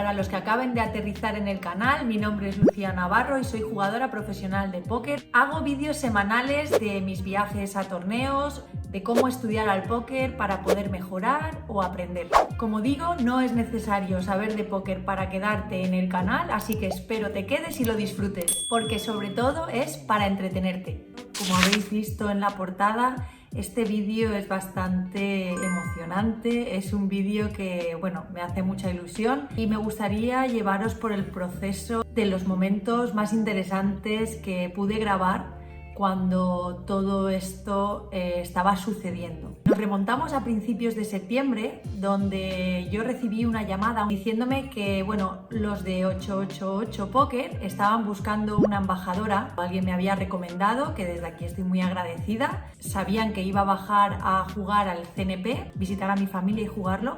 para los que acaben de aterrizar en el canal, mi nombre es Lucía Navarro y soy jugadora profesional de póker. Hago vídeos semanales de mis viajes a torneos, de cómo estudiar al póker para poder mejorar o aprender. Como digo, no es necesario saber de póker para quedarte en el canal, así que espero te quedes y lo disfrutes, porque sobre todo es para entretenerte. Como habéis visto en la portada, este vídeo es bastante emocionante, es un vídeo que, bueno, me hace mucha ilusión y me gustaría llevaros por el proceso de los momentos más interesantes que pude grabar cuando todo esto estaba sucediendo. Nos remontamos a principios de septiembre, donde yo recibí una llamada diciéndome que, bueno, los de 888 Poker estaban buscando una embajadora. Alguien me había recomendado, que desde aquí estoy muy agradecida. Sabían que iba a bajar a jugar al CNP, visitar a mi familia y jugarlo.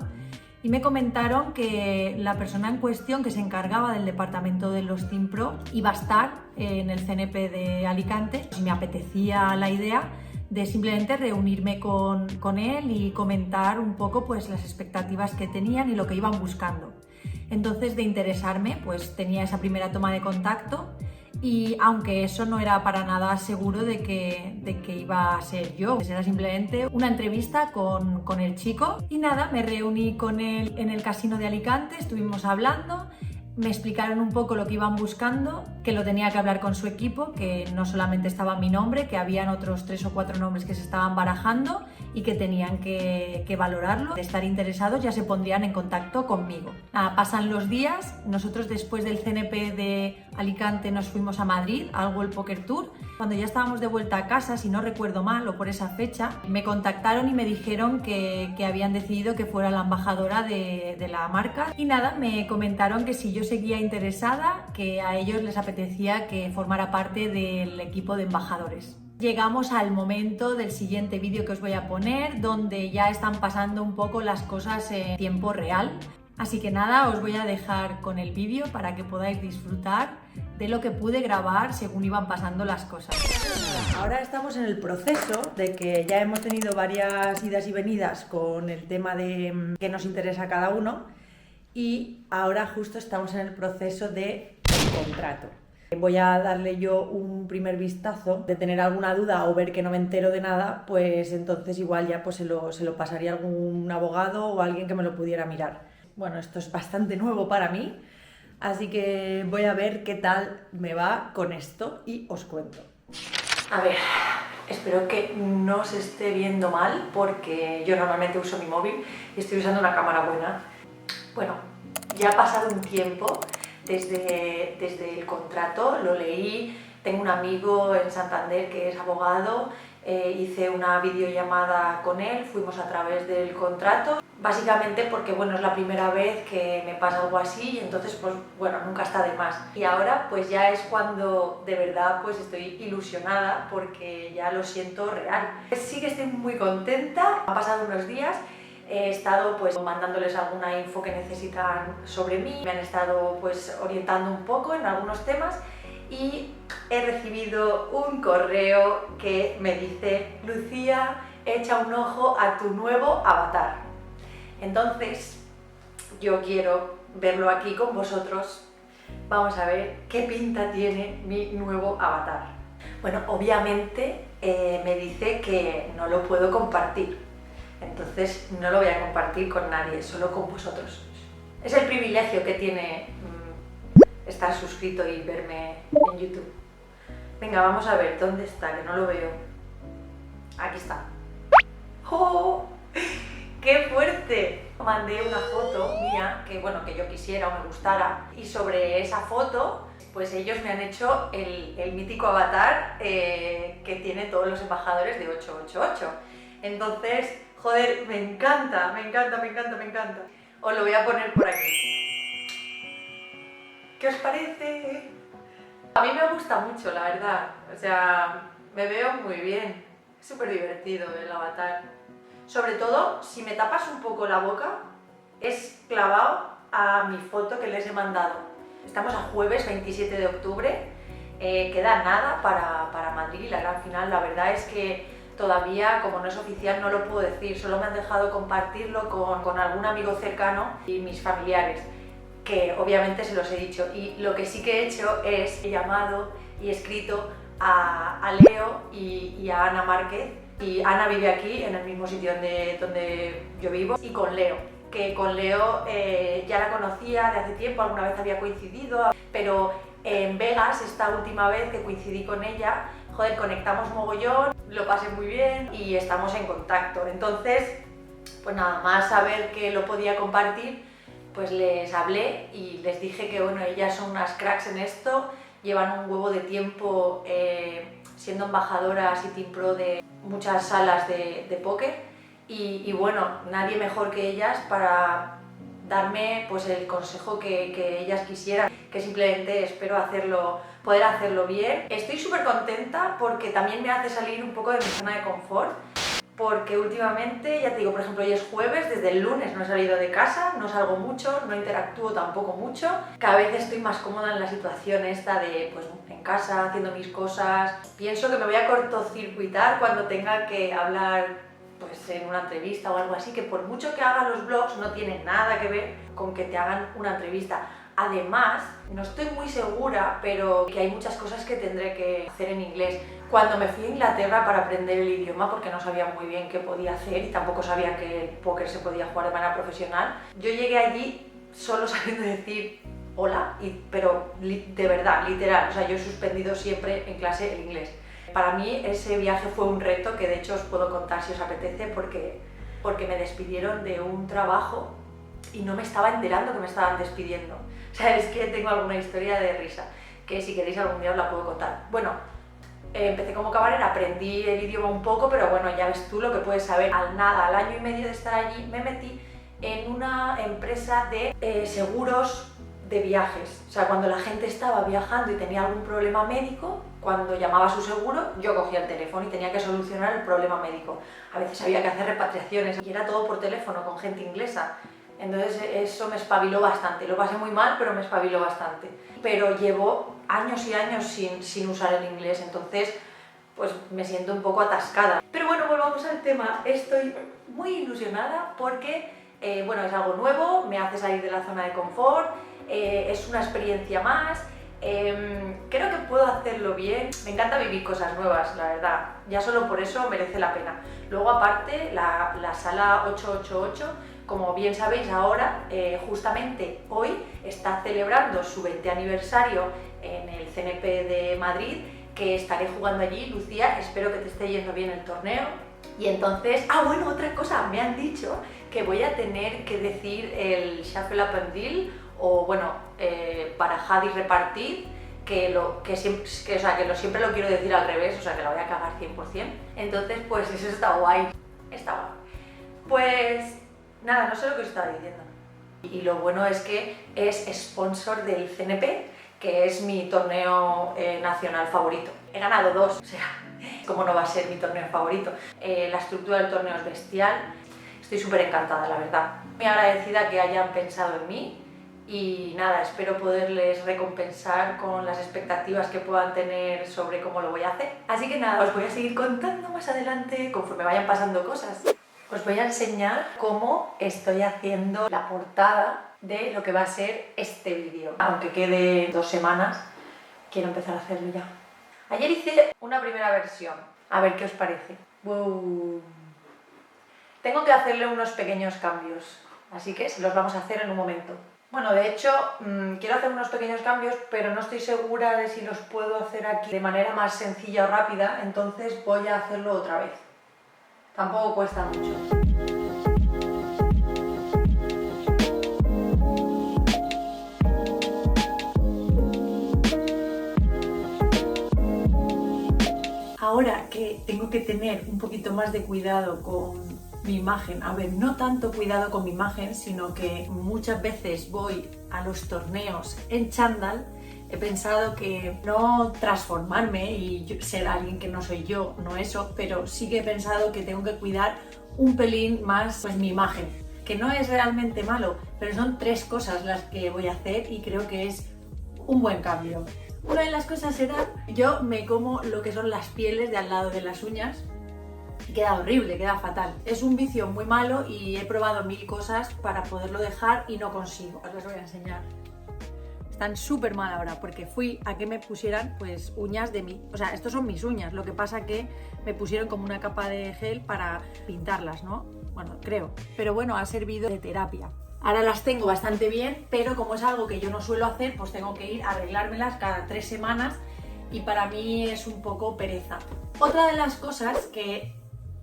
Y me comentaron que la persona en cuestión que se encargaba del departamento de los Team Pro iba a estar en el CNP de Alicante. Y me apetecía la idea de simplemente reunirme con él y comentar un poco pues, las expectativas que tenían y lo que iban buscando. Entonces, de interesarme, pues tenía esa primera toma de contacto. Y aunque eso no era para nada seguro de que iba a ser yo, era simplemente una entrevista con el chico. Y nada, me reuní con él en el casino de Alicante, estuvimos hablando, me explicaron un poco lo que iban buscando, que lo tenía que hablar con su equipo, que no solamente estaba mi nombre, que habían otros 3 o 4 nombres que se estaban barajando y que tenían que valorarlo. De estar interesados ya se pondrían en contacto conmigo. Nada, pasan los días, nosotros después del CNP de Alicante nos fuimos a Madrid al World Poker Tour. Cuando ya estábamos de vuelta a casa, si no recuerdo mal o por esa fecha, me contactaron y me dijeron que habían decidido que fuera la embajadora de la marca. Y nada, me comentaron que si yo seguía interesada, que a ellos les apetecía que formara parte del equipo de embajadores. Llegamos al momento del siguiente vídeo que os voy a poner, donde ya están pasando un poco las cosas en tiempo real. Así que nada, os voy a dejar con el vídeo para que podáis disfrutar de lo que pude grabar según iban pasando las cosas. Ahora estamos en el proceso de que ya hemos tenido varias idas y venidas con el tema de qué nos interesa a cada uno y ahora justo estamos en el proceso del contrato. Voy a darle yo un primer vistazo, de tener alguna duda o ver que no me entero de nada, pues entonces igual ya pues se lo pasaría a algún abogado o a alguien que me lo pudiera mirar. Bueno, esto es bastante nuevo para mí, así que voy a ver qué tal me va con esto y os cuento. A ver, espero que no se esté viendo mal porque yo normalmente uso mi móvil y estoy usando una cámara buena. Bueno, ya ha pasado un tiempo desde el contrato, lo leí, tengo un amigo en Santander que es abogado, hice una videollamada con él, fuimos a través del contrato, básicamente porque bueno, es la primera vez que me pasa algo así y entonces pues bueno, nunca está de más. Y ahora pues ya es cuando de verdad pues estoy ilusionada porque ya lo siento real. Sí que estoy muy contenta, han pasado unos días. He estado pues mandándoles alguna info que necesitan sobre mí, me han estado pues orientando un poco en algunos temas y he recibido un correo que me dice: Lucía, echa un ojo a tu nuevo avatar. Entonces yo quiero verlo aquí con vosotros. Vamos a ver qué pinta tiene mi nuevo avatar. Bueno, obviamente me dice que no lo puedo compartir. Entonces no lo voy a compartir con nadie, solo con vosotros. Es el privilegio que tiene estar suscrito y verme en YouTube. Venga, vamos a ver, ¿dónde está? Que no lo veo. Aquí está. ¡Oh! ¡Qué fuerte! Mandé una foto mía que, bueno, que yo quisiera o me gustara y sobre esa foto pues ellos me han hecho el mítico avatar que tiene todos los embajadores de 888. Entonces, joder, me encanta, me encanta, me encanta, me encanta. Os lo voy a poner por aquí. ¿Qué os parece? A mí me gusta mucho, la verdad. O sea, me veo muy bien. Es súper divertido el avatar. Sobre todo, si me tapas un poco la boca, es clavado a mi foto que les he mandado. Estamos a jueves 27 de octubre. Queda nada para Madrid y la gran final. La verdad es que todavía, como no es oficial, no lo puedo decir, solo me han dejado compartirlo con algún amigo cercano y mis familiares. que obviamente se los he dicho. Y lo que sí que he hecho es he llamado y he escrito a Leo y a Ana Márquez. Y Ana vive aquí, en el mismo sitio donde yo vivo, y con Leo. Que con Leo ya la conocía de hace tiempo, alguna vez había coincidido, pero en Vegas, esta última vez que coincidí con ella, joder, conectamos mogollón, lo pasé muy bien y estamos en contacto. Entonces, pues nada más saber que lo podía compartir, pues les hablé y les dije que bueno, ellas son unas cracks en esto, llevan un huevo de tiempo siendo embajadoras y team pro de muchas salas de póker y bueno, nadie mejor que ellas para darme pues el consejo que ellas quisieran, que simplemente espero poder hacerlo bien. Estoy súper contenta porque también me hace salir un poco de mi zona de confort, porque últimamente, ya te digo, por ejemplo, hoy es jueves, desde el lunes no he salido de casa, no salgo mucho, no interactúo tampoco mucho. Cada vez estoy más cómoda en la situación esta de, pues, en casa, haciendo mis cosas. Pienso que me voy a cortocircuitar cuando tenga que hablar, pues, en una entrevista o algo así, que por mucho que haga los vlogs no tiene nada que ver con que te hagan una entrevista. Además, no estoy muy segura, pero que hay muchas cosas que tendré que hacer en inglés. Cuando me fui a Inglaterra para aprender el idioma, porque no sabía muy bien qué podía hacer y tampoco sabía que el póker se podía jugar de manera profesional, yo llegué allí solo sabiendo decir hola, pero de verdad, literal, o sea, yo he suspendido siempre en clase el inglés. Para mí ese viaje fue un reto que de hecho os puedo contar si os apetece, porque me despidieron de un trabajo y no me estaba enterando que me estaban despidiendo. O sea, es que tengo alguna historia de risa, que si queréis algún día os la puedo contar. Bueno, empecé como camarera, aprendí el idioma un poco, pero bueno, ya ves tú lo que puedes saber. Al año y medio de estar allí, me metí en una empresa de seguros de viajes. O sea, cuando la gente estaba viajando y tenía algún problema médico, cuando llamaba a su seguro, yo cogía el teléfono y tenía que solucionar el problema médico. A veces había que hacer repatriaciones y era todo por teléfono con gente inglesa. Entonces eso me espabiló bastante, lo pasé muy mal, pero me espabiló bastante. Pero llevo años y años sin usar el inglés, entonces pues me siento un poco atascada. Pero bueno, volvamos al tema. Estoy muy ilusionada porque bueno, es algo nuevo, me hace salir de la zona de confort, es una experiencia más, creo que puedo hacerlo bien. Me encanta vivir cosas nuevas, la verdad, ya solo por eso merece la pena. Luego aparte, la sala 888, como bien sabéis ahora, justamente hoy está celebrando su 20 aniversario en el CNP de Madrid, que estaré jugando allí. Lucía, espero que te esté yendo bien el torneo. Y entonces, bueno, otra cosa, me han dicho que voy a tener que decir el Shuffle Up and Deal, o bueno, barajad y repartid, que siempre lo quiero decir al revés, o sea que la voy a cagar 100%. Entonces, pues eso está guay, está guay. Pues nada, no sé lo que os estaba diciendo. Y lo bueno es que es sponsor del CNP, que es mi torneo nacional favorito. He ganado 2, o sea, ¿cómo no va a ser mi torneo favorito? La estructura del torneo es bestial, estoy súper encantada, la verdad. Muy agradecida que hayan pensado en mí y nada, espero poderles recompensar con las expectativas que puedan tener sobre cómo lo voy a hacer. Así que nada, os voy a seguir contando más adelante conforme vayan pasando cosas. Os voy a enseñar cómo estoy haciendo la portada de lo que va a ser este vídeo. Aunque quede 2 semanas, quiero empezar a hacerlo ya. Ayer hice una primera versión, a ver qué os parece. ¡Wow! Tengo que hacerle unos pequeños cambios, así que se los vamos a hacer en un momento. Bueno, de hecho, quiero hacer unos pequeños cambios, pero no estoy segura de si los puedo hacer aquí de manera más sencilla o rápida, entonces voy a hacerlo otra vez. Tampoco cuesta mucho. Ahora que tengo que tener un poquito más de cuidado con mi imagen, a ver, no tanto cuidado con mi imagen, sino que muchas veces voy a los torneos en chándal, he pensado que no transformarme y ser alguien que no soy yo, no eso, pero sí que he pensado que tengo que cuidar un pelín más pues mi imagen, que no es realmente malo, pero son 3 cosas las que voy a hacer y creo que es un buen cambio. Una de las cosas será, yo me como lo que son las pieles de al lado de las uñas, Y queda horrible, queda fatal. Es un vicio muy malo y he probado 1000 cosas para poderlo dejar y no consigo. Os las voy a enseñar. Están súper mal ahora porque fui a que me pusieran pues uñas de mí. O sea, estos son mis uñas, lo que pasa que me pusieron como una capa de gel para pintarlas, ¿no? Bueno, creo. Pero bueno, ha servido de terapia. Ahora las tengo bastante bien, pero como es algo que yo no suelo hacer, pues tengo que ir a arreglármelas cada 3 semanas y para mí es un poco pereza. Otra de las cosas que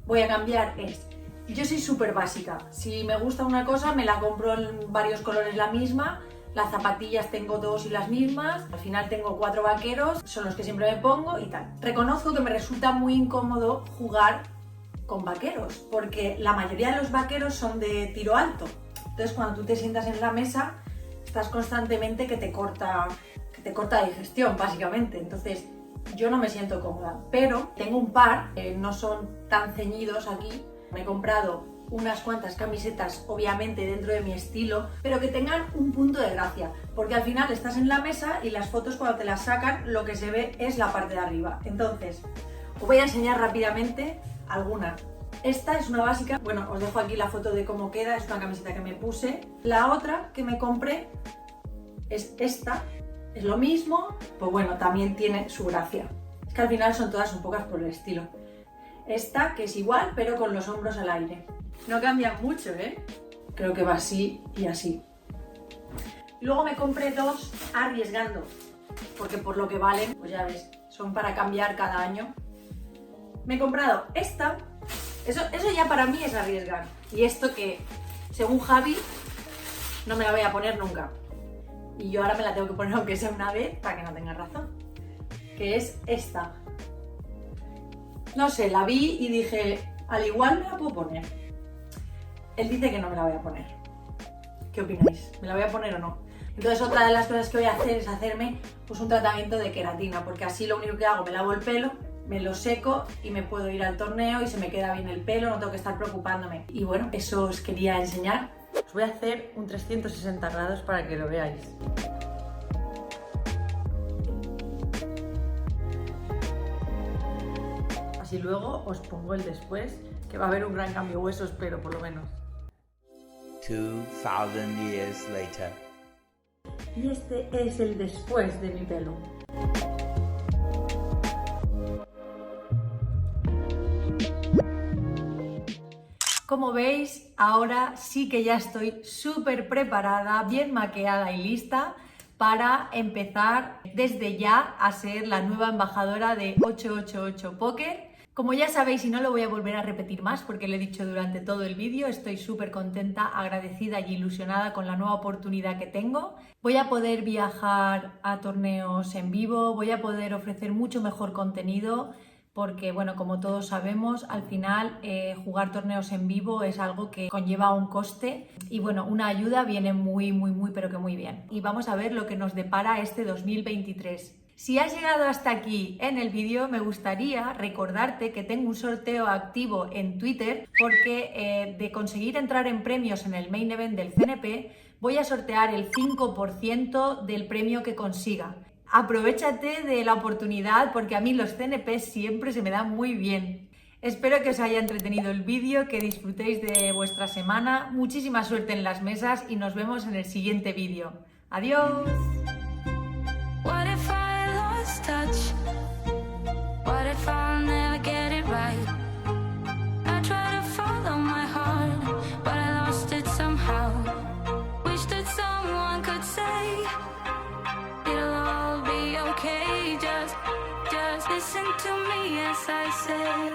voy a cambiar es, yo soy súper básica. Si me gusta una cosa, me la compro en varios colores la misma. Las zapatillas tengo 2 y las mismas, al final tengo 4 vaqueros, son los que siempre me pongo y tal. Reconozco que me resulta muy incómodo jugar con vaqueros, porque la mayoría de los vaqueros son de tiro alto. Entonces cuando tú te sientas en la mesa, estás constantemente que te corta la digestión, básicamente. Entonces yo no me siento cómoda, pero tengo un par que no son tan ceñidos aquí. Me he comprado unas cuantas camisetas, obviamente dentro de mi estilo, pero que tengan un punto de gracia, porque al final estás en la mesa y las fotos cuando te las sacan lo que se ve es la parte de arriba. Entonces, os voy a enseñar rápidamente algunas. Esta es una básica, bueno, os dejo aquí la foto de cómo queda, es una camiseta que me puse. La otra que me compré es esta, es lo mismo, pues bueno, también tiene su gracia. Es que al final son todas un poco por el estilo. Esta, que es igual, pero con los hombros al aire. No cambia mucho, ¿eh? Creo que va así y así. Luego me compré 2 arriesgando, porque por lo que valen, pues ya ves, son para cambiar cada año. Me he comprado esta, eso ya para mí es arriesgar. Y esto que, según Javi, no me la voy a poner nunca. Y yo ahora me la tengo que poner aunque sea una vez para que no tenga razón. Que es esta. No sé, la vi y dije, al igual me la puedo poner. Él dice que no me la voy a poner. ¿Qué opináis? ¿Me la voy a poner o no? Entonces otra de las cosas que voy a hacer es hacerme pues un tratamiento de queratina, porque así lo único que hago, me lavo el pelo, me lo seco y me puedo ir al torneo y se me queda bien el pelo, no tengo que estar preocupándome. Y bueno, eso os quería enseñar. Os voy a hacer un 360 grados para que lo veáis. Así luego os pongo el después, que va a haber un gran cambio de hueso, espero por lo menos. 2000 years later. Y este es el después de mi pelo. Como veis, ahora sí que ya estoy súper preparada, bien maquillada y lista para empezar desde ya a ser la nueva embajadora de 888 Poker. Como ya sabéis, y no lo voy a volver a repetir más porque lo he dicho durante todo el vídeo, estoy súper contenta, agradecida y ilusionada con la nueva oportunidad que tengo. Voy a poder viajar a torneos en vivo, voy a poder ofrecer mucho mejor contenido porque, bueno, como todos sabemos, al final jugar torneos en vivo es algo que conlleva un coste y, bueno, una ayuda viene muy, pero que muy bien. Y vamos a ver lo que nos depara este 2023. Si has llegado hasta aquí en el vídeo, me gustaría recordarte que tengo un sorteo activo en Twitter porque de conseguir entrar en premios en el main event del CNP, voy a sortear el 5% del premio que consiga. Aprovéchate de la oportunidad porque a mí los CNP siempre se me dan muy bien. Espero que os haya entretenido el vídeo, que disfrutéis de vuestra semana, muchísima suerte en las mesas y nos vemos en el siguiente vídeo. ¡Adiós! Touch. What if I'll never get it right? I try to follow my heart, but I lost it somehow. Wish that someone could say it'll all be okay. Just listen to me as I say.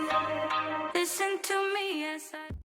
Listen to me as I